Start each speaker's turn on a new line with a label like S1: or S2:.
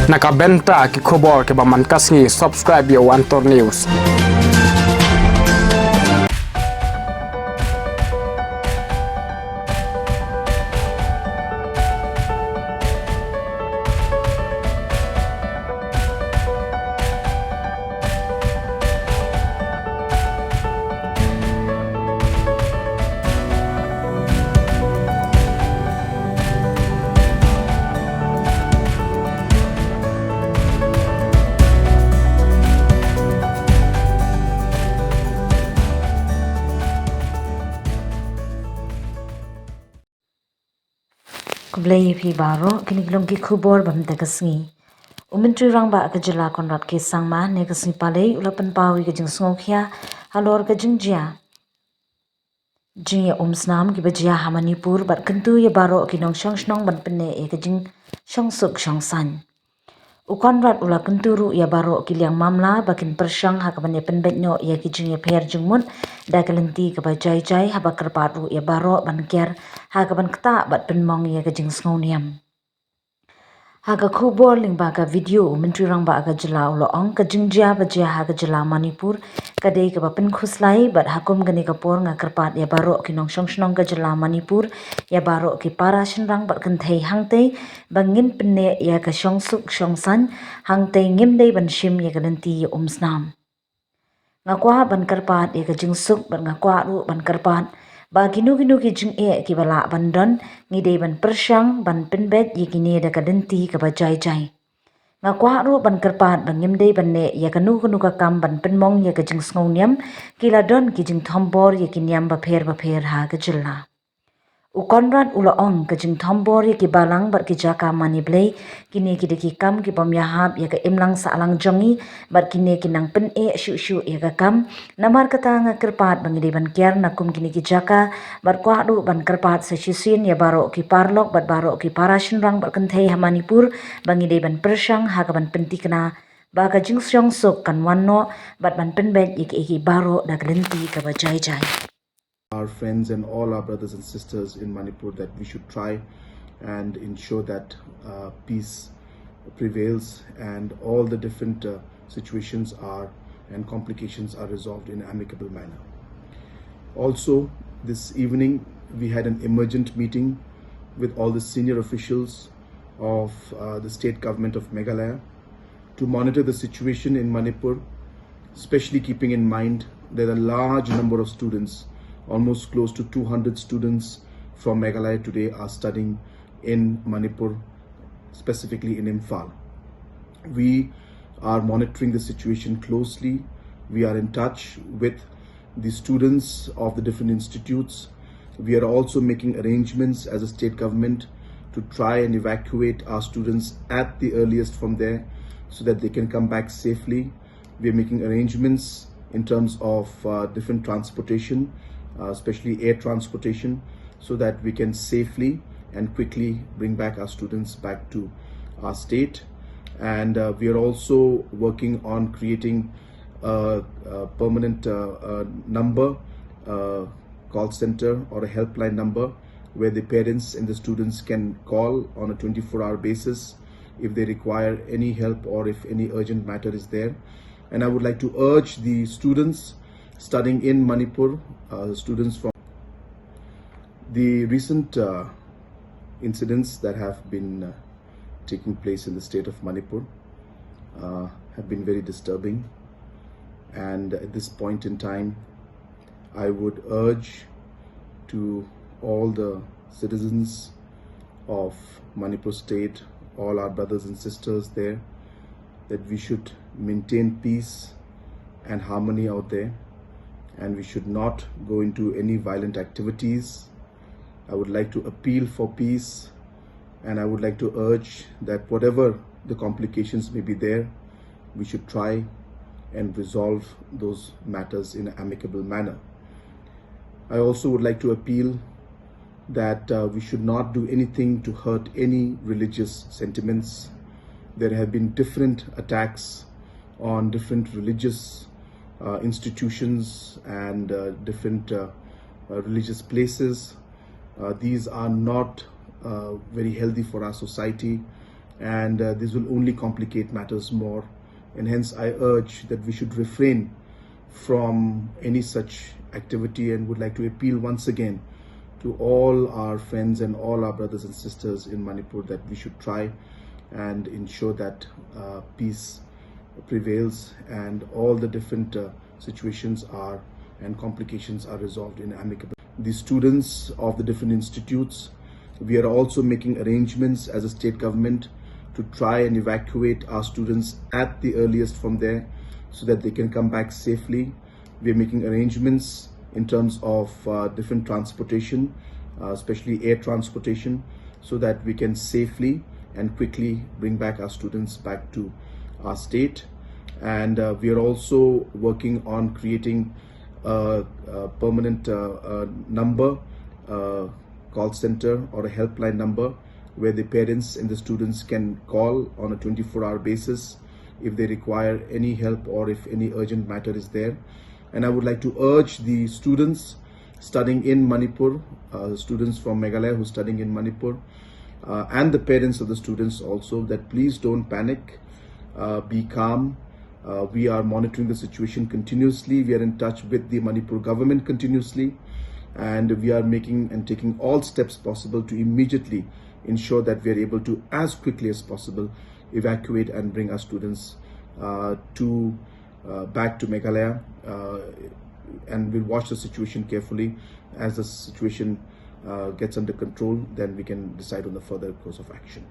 S1: nakabenta ki khobor ke ba man kasngi subscribe yo Antor News.
S2: Kublai phi baro kiniklong ki khubor bam takasngi umentri rangba ka jila konrat ke sangma ne kasni palei ulapan pawi ka jing sngokya halor ka jingjia jing ya umsnam ki bajia ha Manipur bat kentu ya baro ki nong shnong ban penne e ka jing suk san ukonrat ula kenturu ya baro ki liang mamla bakin persyang ha ka bane penbetnyo ya ki jing ya pher jingmut da kalenti ka ba jai ha ba kerpatu ya baro ban ker ha ka ban kta bat penmong ya ka jing snoniam Haga khubor ling baga video menteri rang baga jela ulo ong ka jingjia bajia haga jela Manipur kadai ka bapen khuslai bat hakum gani kapor nga kerpat ya baro ki nong shnong ka jela Manipur ya baro ki para shinrang bat kan thei hangtei bangin penne ya ka suk san hangtei ngimdei ban shim ya ganti ya umsnam ngakwa ban kerpat ya ka jingsuk bat ngakwa ru ban kerpat ba ginu ki jing e ki bala bandon ngidei ban persyang ban penbet ye kini da kadenti ka bajai nga kwa ru ban kerpat ban ngimdei ban ne ya kanu ka kam ban penmong ya ka jing snoniam kila don ki jing thombor ye kinyam ba pher ha ka jilla ukonrat ula ong ka jing thombor ye ki balang bar ki jaka mani blei kini ki deki kam ki pamyahap ya ka imlang sa alang jongi bar kini kinang pen e shu ya ka kam namar kata nga kerpat bangide ban kiar nakum kini ki jaka bar kwa ru ban kerpat sa shisin ya baro ki parlok bat baro ki parashin rang bar kenthei ha Manipur bangide ban persyang ha ka ban pentikna ba ka jing suk kan wanno bat ban penbet iki baro da glenti ka ba jai
S3: our friends and all our brothers and sisters in Manipur that we should try and ensure that peace prevails and all the different situations are and complications are resolved in an amicable manner. Also, this evening we had an emergent meeting with all the senior officials of the state government of Meghalaya to monitor the situation in Manipur, especially keeping in mind that a large number of students, almost close to 200 students from Meghalaya today are studying in Manipur, specifically in Imphal. We are monitoring the situation closely. We are in touch with the students of the different institutes. We are also making arrangements as a state government to try and evacuate our students at the earliest from there so that they can come back safely. We are making arrangements in terms of different transportation, especially air transportation, so that we can safely and quickly bring back our students back to our state. And we are also working on creating a permanent number, call center or a helpline number where the parents and the students can call on a 24-hour basis if they require any help or if any urgent matter is there. And I would like to urge the students studying in Manipur, students from the recent incidents that have been taking place in the state of Manipur have been very disturbing, and at this point in time I would urge to all the citizens of Manipur state, all our brothers and sisters there, that we should maintain peace and harmony out there, and we should not go into any violent activities. I would like to appeal for peace, and I would like to urge that whatever the complications may be there, we should try and resolve those matters in an amicable manner. I also would like to appeal that we should not do anything to hurt any religious sentiments. There have been different attacks on different religious institutions and different religious places. These are not very healthy for our society, and this will only complicate matters more. And hence I urge that we should refrain from any such activity, and would like to appeal once again to all our friends and all our brothers and sisters in Manipur that we should try and ensure that peace prevails and all the different situations are and complications are resolved in amicable. The students of the different institutes, we are also making arrangements as a state government to try and evacuate our students at the earliest from there so that they can come back safely. We are making arrangements in terms of different transportation, especially air transportation, so that we can safely and quickly bring back our students back to our state. And we are also working on creating a permanent number, call center or a helpline number where the parents and the students can call on a 24-hour basis if they require any help or if any urgent matter is there. And I would like to urge the students studying in Manipur, students from Meghalaya who are studying in Manipur, and the parents of the students also, that please don't panic, be calm. We are monitoring the situation continuously. We are in touch with the Manipur government continuously, and we are making and taking all steps possible to immediately ensure that we are able to, as quickly as possible, evacuate and bring our students back to Meghalaya, and we'll watch the situation carefully. As the situation gets under control, then we can decide on the further course of action.